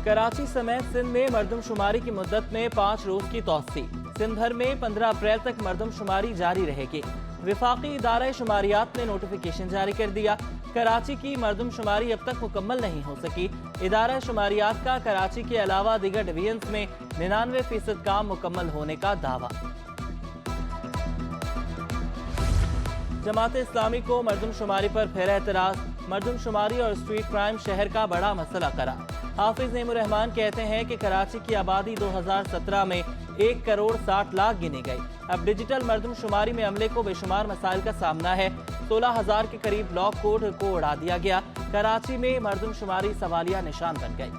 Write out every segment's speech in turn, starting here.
कराची समेत सिंध में मरदमशुमारी की मुद्दत में 5 रोज की तौसी। सिंध भर में 15 अप्रैल तक मरदमशुमारी जारी रहेगी। विफाकी इदारा शुमारियात ने नोटिफिकेशन जारी कर दिया। कराची की मरदमशुमारी अब तक मुकम्मल नहीं हो सकी। इदारा शुमारियात का कराची के अलावा दीगर डिवीजन्स में 99% काम मुकम्मल होने का दावा। जमात इस्लामी को मरदमशुमारी पर फिर एतराज। मरदमशुमारी और स्ट्रीट क्राइम शहर का बड़ा मसला करार। हाफिज नईमुर रहमान कहते हैं कि कराची की आबादी 2017 में 1 करोड़ 60 लाख गिनी गई। अब डिजिटल मरदमशुमारी में अमले को बेशुमार मसाइल का सामना है। 16,000 के करीब ब्लॉक कोड को उड़ा दिया गया। कराची में मरदमशुमारी सवालिया निशान बन गई।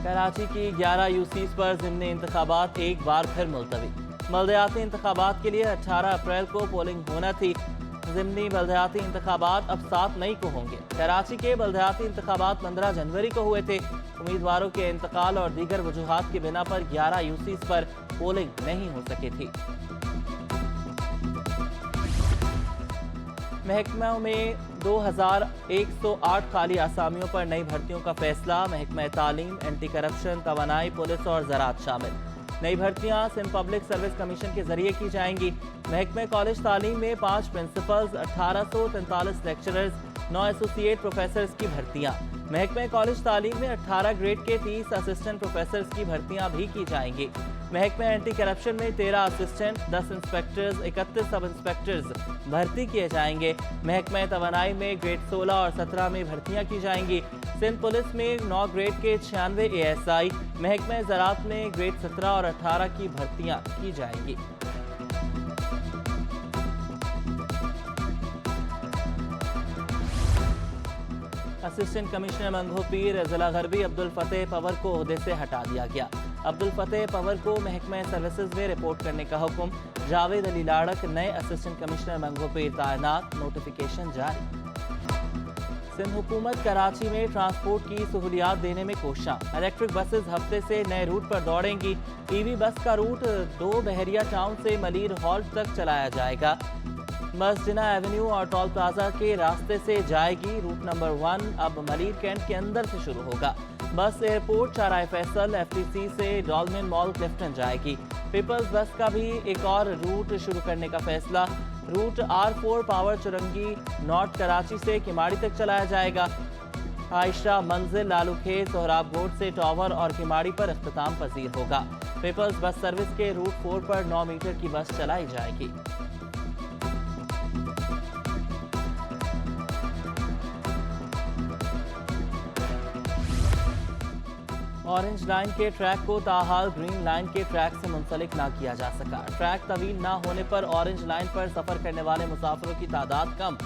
कराची की 11 यूसीज पर ज़िमनी इंतखाबात एक बार फिर मुलतवी। बल्दियाती इंतखाबात के लिए 18 अप्रैल को पोलिंग होना थी। ज़िमनी बल्दियाती इंतखाबात अब 7 मई को होंगे। कराची के बल्दियाती इंतखाबात 15 जनवरी को हुए थे। उम्मीदवारों के इंतकाल और दीगर वजूहात की बिना पर 11 यूसीज पर पोलिंग नहीं हो सकी थी। महकमा में 2108 खाली आसामियों पर नई भर्तियों का फैसला। महकमा तालीम, एंटी करप्शन, तवानाई, पुलिस और ज़राअत शामिल। नई भर्तियां सिंध पब्लिक सर्विस कमीशन के जरिए की जाएंगी। महकमे कॉलेज तालीम में 5 प्रिंसिपल्स, 1843 लेक्चरर्स, 9 एसोसिएट प्रोफेसर्स की भर्तियां। महकमे कॉलेज तालीम में 18 ग्रेड के 30 असिस्टेंट प्रोफेसर्स की भर्तियां भी की जाएंगी। महकमे एंटी करप्शन में 13 असिस्टेंट, 10 इंस्पेक्टर्स, 31 सब इंस्पेक्टर्स भर्ती किए जाएंगे। महकमे तवानाई में ग्रेड 16 और 17 में भर्तियां की जाएंगी। सिंध पुलिस में 9 ग्रेड के 96 ASI, महकमे ज़राअत में ग्रेड 17 और 18 की भर्तियां की जाएंगी। असिस्टेंट कमिश्नर मंगो पीर जिला गरबी अब्दुल फतेह पवर को ओहदे से हटा दिया गया। अब्दुल फतेह पवर को महकमा सर्विसेज में रिपोर्ट करने का हुक्म। जावेद अली लाड़क नए असिस्टेंट कमिश्नर मंगो पीर तैनात। नोटिफिकेशन जारी। सिंध हुकूमत कराची में ट्रांसपोर्ट की सहूलियात देने में कोशां। इलेक्ट्रिक बसेस हफ्ते से नए रूट पर दौड़ेंगी। EV बस का रूट 2 बहरिया टाउन से मलीर हॉल्ट तक चलाया जाएगा। बस जिना एवेन्यू और टोल प्लाजा के रास्ते से जाएगी। रूट नंबर 1 अब मलीर कैंट के अंदर से शुरू होगा। बस एयरपोर्ट चाराय फैसल FTC से डॉल्मेन मॉल क्लिफ्टन जाएगी। पीपल्स बस का भी एक और रूट शुरू करने का फैसला। Route R4 power Chowrangi north Karachi से किमाड़ी तक चलाया जाएगा। आयशा मंजिल, लालू खेत, सोहराब गोड से टावर और किमाड़ी पर इख्तिताम पजीर होगा। पीपल्स बस सर्विस के रूट 4 पर 9 मीटर की बस चलाई जाएगी। ऑरेंज लाइन के ट्रैक को ताहाल ग्रीन लाइन के ट्रैक से मुंसलिक ना किया जा सका। ट्रैक तवील ना होने पर ऑरेंज लाइन पर सफर करने वाले मुसाफिरों की तादाद कम।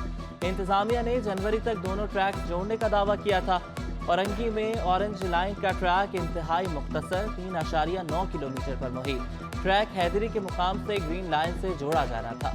इंतजामिया ने जनवरी तक दोनों ट्रैक जोड़ने का दावा किया था। औरंगी में ऑरेंज लाइन का ट्रैक इंतहाई मुख्तसर 3.9 किलोमीटर पर मुहित। ट्रैक हैदरी के मुकाम से ग्रीन लाइन से जोड़ा जाना था।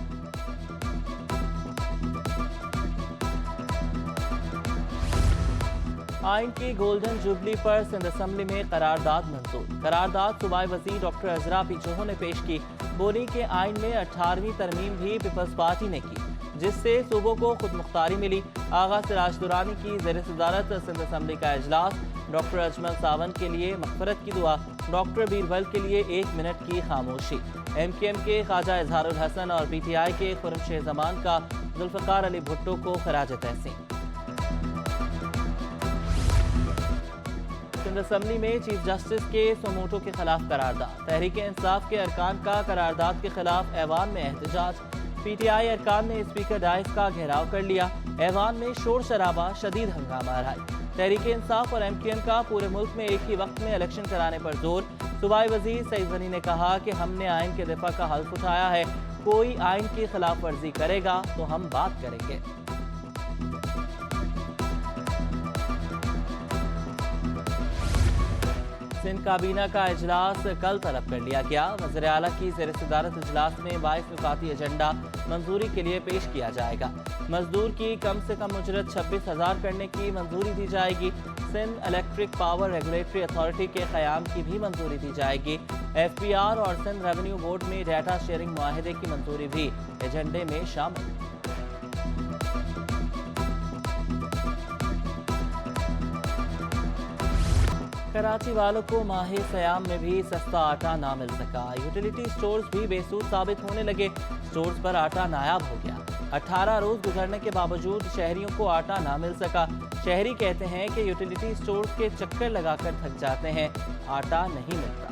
आइन की गोल्डन जुबली पर सिंध असम्बली में करारदाद मंजूर। करारदाद सूबाई वज़ीर डॉक्टर अजरा पीछोह ने पेश की। बोली के आइन में 18वीं तरमीम भी पीपल्स पार्टी ने की, जिससे सूबों को खुद मुख्तारी मिली। आगा सिराज दुरानी की ज़ेर सदारत सिंध असम्बली का इजलास। डॉक्टर अजमल सावन के लिए मग़फ़िरत की दुआ। डॉक्टर बीरबल के लिए 1 मिनट की खामोशी। MKM के ख्वाजा इजहारुल हसन और PTI के खुर्रम जमान का जुल्फ़िकार अली भुट्टो को खराज तहसीन। सिंध असम्बली में चीफ जस्टिस के सोमोटो के खिलाफ करारदाद। तहरीक इंसाफ के अरकान का करारदाद के खिलाफ ऐवान में एहतजाज। PTI अरकान ने स्पीकर डाइस का घेराव कर लिया। ऐवान में शोर शराबा, शदीद हंगामा रहा। तहरीक इंसाफ और MKM का पूरे मुल्क में एक ही वक्त में इलेक्शन कराने पर जोर। सूबाई वजीर सईद गनी ने कहा कि हमने आइन के दिफा का हल्फ उठाया है। कोई आइन की खिलाफ वर्जी करेगा तो हम बात करेंगे। सिंध काबीना का इजलास कल तलब कर लिया गया। वज़ीर आला की ज़ेर सदारत इजलास में 22 नुकाती एजेंडा मंजूरी के लिए पेश किया जाएगा। मजदूर की कम से कम उजरत 26,000 करने की मंजूरी दी जाएगी। Sindh electric power regulatory authority के क़याम की भी मंजूरी दी जाएगी। FPR और सिंध रेवेन्यू बोर्ड में डाटा शेयरिंग मुआहदे की मंजूरी भी एजेंडे में शामिल। कराची वालों को माह सयाम में भी सस्ता आटा ना मिल सका। यूटिलिटी स्टोर्स भी बेसूद साबित होने लगे। स्टोर्स पर आटा नायाब हो गया। 18 रोज गुजरने के बावजूद शहरियों को आटा ना मिल सका। शहरी कहते हैं कि यूटिलिटी स्टोर्स के चक्कर लगाकर थक जाते हैं, आटा नहीं मिलता।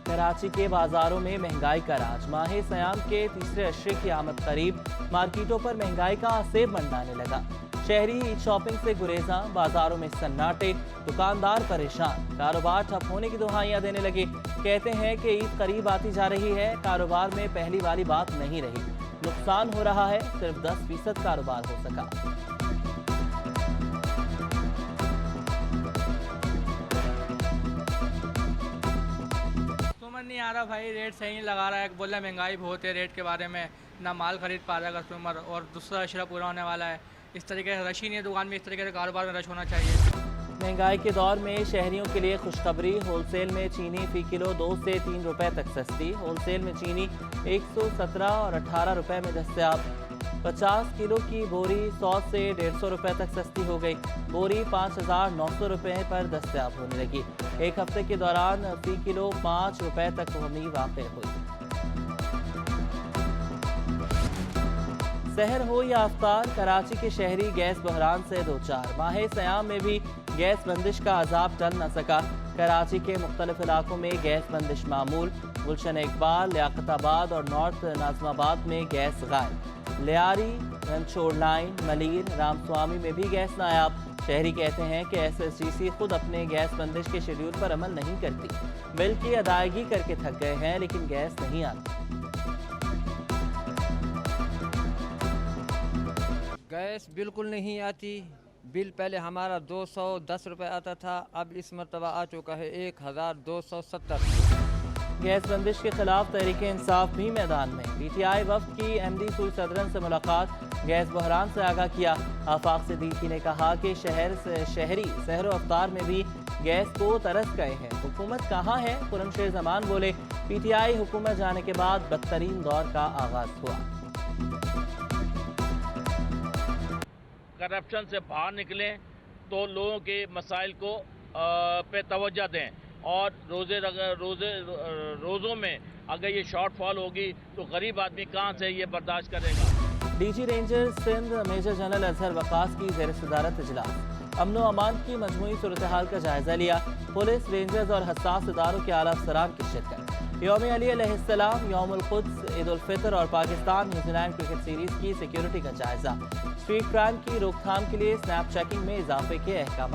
कराची के बाजारों में महंगाई का राज। माह सयाम के तीसरे अशरे की आमद करीब, मार्केटों पर महंगाई का आसेब मंडाने लगा। शहरी ईद शॉपिंग से गुरेजा, बाजारों में सन्नाटे, दुकानदार परेशान, कारोबार ठप होने की दुहाइयां देने लगे। कहते हैं कि ईद करीब आती जा रही है, कारोबार में पहली वाली बात नहीं रही, नुकसान हो रहा है, सिर्फ 10% कारोबार हो सका। कस्टमर नहीं आ रहा भाई, रेट सही नहीं लगा रहा है। बोल रहा है महंगाई बहुत है, रेट के बारे में ना माल खरीद पा रहा है कस्टमर, और दूसरा अशरा पूरा होने वाला है। इस तरीके से रश ही नहीं है दुकान में, इस तरीके से कारोबार में रश होना चाहिए। महंगाई के दौर में शहरियों के लिए खुशखबरी। होलसेल में चीनी फी किलो 2 से 3 रुपए तक सस्ती। होलसेल में चीनी 117 और 18 रुपए में दस्तयाब। 50 किलो की बोरी 100 से 150 रुपए तक सस्ती हो गई। बोरी 5,900 रुपए पर दस्तयाब होने लगी। एक हफ्ते के दौरान फी किलो 5 रुपए तक कमी वाक़ हुई। सहर हो या अफ्तार, कराची के शहरी गैस बहरान से दो चार। माह सयाम में भी गैस बंदिश का अजाब टल न सका। कराची के मुख्तलिफ इलाकों में गैस बंदिश मामूल। गुलशन इकबाल, लियाकताबाद और नॉर्थ नाजमाबाद में गैस गायब। लियारी, रनछोड़ लाइन, मलीर, रामस्वामी में भी गैस नायाब। शहरी कहते हैं कि SSGC खुद अपने गैस बंदिश के शेड्यूल पर अमल नहीं करती। बिल की अदायगी करके थक गए हैं, लेकिन गैस नहीं आती। गैस बिल्कुल नहीं आती। बिल पहले हमारा 210 रुपये आता था, अब इस मरतबा आ चुका है 1270। गैस बंदिश के खिलाफ तहरीक इंसाफ भी मैदान में। PTI वफ्द की MD सूई सदरन से मुलाकात, गैस बहरान से आगाह किया। आफाक सिद्दीकी ने कहा कि शहरी सहर व अफ्तार में भी गैस को तरस गए हैं। हुकूमत कहाँ है? खुरमशेर जमान बोले, PTI हुकूमत जाने के बाद बदतरीन दौर का आगाज हुआ। करप्शन से बाहर निकलें तो लोगों के मसाइल को पे तवज्जो दें, और रोज़ों में अगर ये शॉर्टफॉल होगी तो गरीब आदमी कहाँ से ये बर्दाश्त करेगा। DG ranger Sindh major general Azhar Waqas की ज़ेर सदारत इजलास। अमन व अमान की मजमूई सूरत हाल का जायजा लिया। पुलिस, रेंजर्स और हसास इदारों के आला अफसरान की शिरकत। यौम अली अलैहिस्सलाम, यौमुल क़ुद्स, ईद उल फितर और पाकिस्तान न्यूजीलैंड क्रिकेट सीरीज की सिक्योरिटी का जायजा। स्ट्रीट क्राइम की रोकथाम के लिए स्नैप चेकिंग में इजाफे के अहकाम।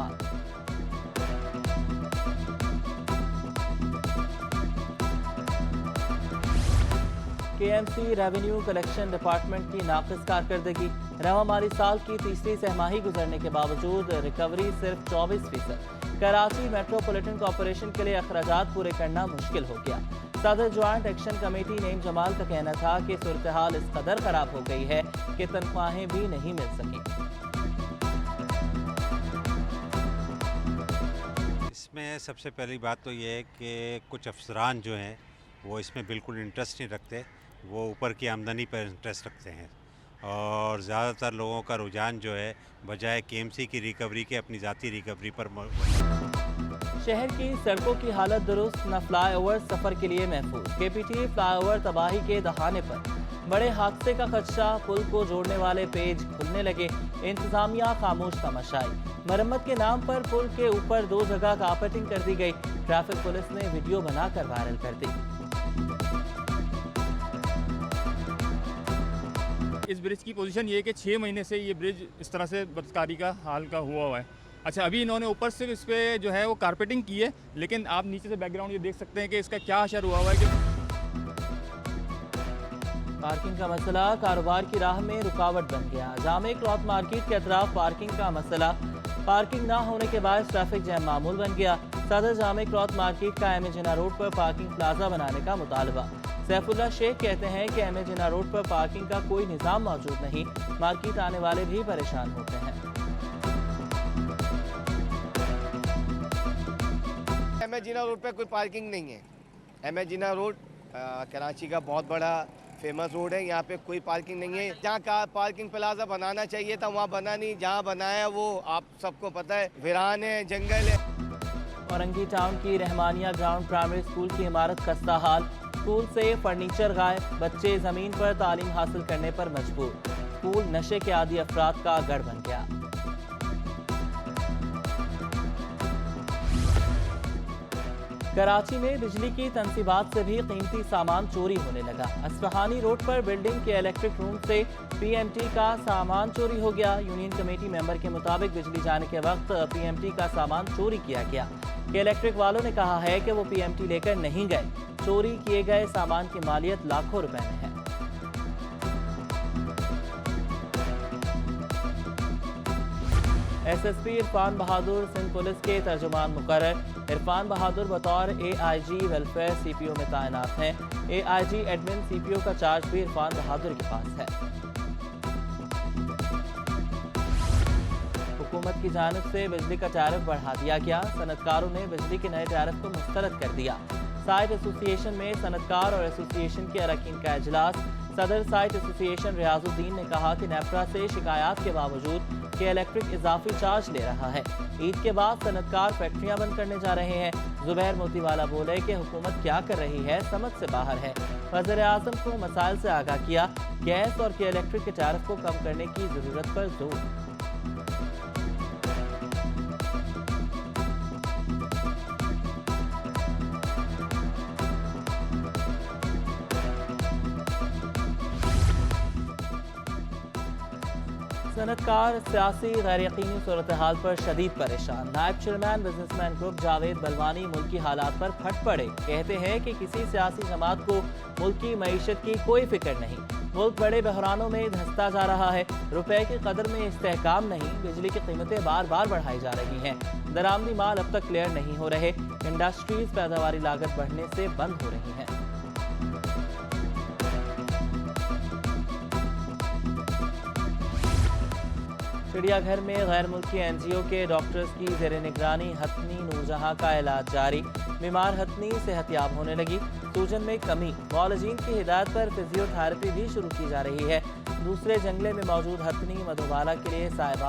KMC रेवेन्यू कलेक्शन डिपार्टमेंट की नाक़िस कारकर्दगी। रवा माली साल की तीसरी सहमाही गुजरने के बावजूद रिकवरी सिर्फ 24%। कराची मेट्रोपॉलिटन कॉरपोरेशन के लिए अखराजात पूरे करना मुश्किल हो गया। सदर joint action committee Naeem Jamal का कहना था कि सूरत हाल इस कदर खराब हो गई है कि तनख्वाहें भी नहीं मिल सकी। इसमें सबसे पहली बात तो ये है कि कुछ अफसरान जो हैं वो इसमें बिल्कुल इंटरेस्ट नहीं रखते, वो ऊपर की आमदनी पर इंटरेस्ट रखते हैं, और ज़्यादातर लोगों का रुझान जो है बजाय KMC की रिकवरी के अपनी ज़ाती रिकवरी पर। शहर की सड़कों की हालत दुरुस्त, न फ्लाई ओवर सफ़र के लिए महफूज। KPT फ्लाई ओवर तबाही के दहाने पर। बड़े हादसे का खदशा, पुल को जोड़ने वाले पेज खुलने लगे। इंतजामिया खामोश तमाशाई। मरम्मत के नाम पर पुल के ऊपर 2 जगह कारपेटिंग कर दी गई। ट्रैफिक पुलिस ने वीडियो बनाकर वायरल कर दी। इस ब्रिज की पोजीशन ये है कि 6 महीने से ये ब्रिज इस तरह से बदकारी का हाल का हुआ है। अच्छा, अभी इन्होंने ऊपर से इस पर जो है वो कारपेटिंग की है, लेकिन आप नीचे से बैकग्राउंड ये देख सकते हैं कि इसका क्या असर हुआ है। कि पार्किंग का मसला कारोबार की राह में रुकावट बन गया। जामे क्लॉथ मार्केट के अतराफ पार्किंग का मसला। पार्किंग ना होने के बाद ट्रैफिक जैम मामूल बन गया। सदर जामे क्लॉथ मार्केट का एम ए जिन्ना रोड पर पार्किंग प्लाजा बनाने का मुतालबा। सैफुल्ला शेख कहते हैं कि एम ए जिन्ना रोड पर पार्किंग का कोई निज़ाम मौजूद नहीं, मार्केट आने वाले भी परेशान होते हैं। एम ए जिन्ना रोड पर कोई पार्किंग नहीं है। M A Jinnah road Karachi का बहुत बड़ा फेमस रोड है, यहाँ पे कोई पार्किंग नहीं है। जहाँ का पार्किंग प्लाजा बनाना चाहिए था वहाँ बना नहीं, जहाँ बनाया वो आप सबको पता है वीरान है, जंगल है। औरंगी टाउन की रहमानिया ग्राउंड प्राइमरी स्कूल की इमारत खस्ता हाल, स्कूल से फर्नीचर गायब, बच्चे जमीन पर तालीम हासिल करने पर मजबूर, स्कूल नशे के आदी अफराद का गढ़ बन गया। कराची में बिजली की तंसीबात से भी कीमती सामान चोरी होने लगा। असफहानी रोड पर बिल्डिंग के इलेक्ट्रिक रूम से पीएमटी का सामान चोरी हो गया। यूनियन कमेटी मेंबर के मुताबिक बिजली जाने के वक्त पीएमटी का सामान चोरी किया गया। कि इलेक्ट्रिक वालों ने कहा है कि वो पीएमटी लेकर नहीं गए। चोरी किए गए सामान की मालियत लाखों रुपए में है। एसएसपी इरफान बहादुर सिंध पुलिस के तर्जुमान मुकर्रर। इरफान बहादुर बतौर एआईजी वेलफेयर सीपीओ में तैनात हैं। एआईजी एडमिन सीपीओ का चार्ज भी इरफान बहादुर के पास है। हुकूमत की जानिब से बिजली का टैरिफ बढ़ा दिया गया। सनतकारों ने बिजली के नए टैरिफ को मुस्तरद कर दिया। साइट एसोसिएशन में सनतकार और एसोसिएशन के अरकान का इजलास। सदर साइट एसोसिएशन रियाजुद्दीन ने कहा कि नेफ्रा से शिकायत के बावजूद कि इलेक्ट्रिक इजाफी चार्ज ले रहा है। ईद के बाद सनतकार फैक्ट्रियां बंद करने जा रहे हैं। जुबैर मोतीवाला बोले कि हुकूमत क्या कर रही है समझ से बाहर है। वज़ीर आज़म को मसाइल से आगाह किया। गैस और के इलेक्ट्रिक के टैरिफ को कम करने की जरूरत पर जोर। सनतकार सियासी गैर यकीनी सूरत हाल पर शदीद परेशान। नायब chairman businessman group Javed Balwani मुल्की हालात पर फट पड़े। कहते हैं कि किसी सियासी जमात को मुल्की मईशत की कोई फिक्र नहीं। मुल्क बड़े बहरानों में धंसता जा रहा है। रुपए की कदर में इस्तेहकाम नहीं। बिजली की कीमतें बार बार बढ़ाई जा रही हैं। दरामदी माल अब तक क्लियर नहीं हो रहे। इंडस्ट्रीज पैदावारी लागत बढ़ने से बंद हो रही हैं। चिड़ियाघर में गैर मुल्की एनजीओ के डॉक्टर्स की जेर निगरानी हथनी नूरजहां का इलाज जारी। बीमार हथनी सेहतयाब होने लगी। सूजन में कमी। मौलजीन की हिदायत पर फिजियोथेरेपी भी शुरू की जा रही है। दूसरे जंगले में मौजूद हथनी मधुबाला के लिए साहिबा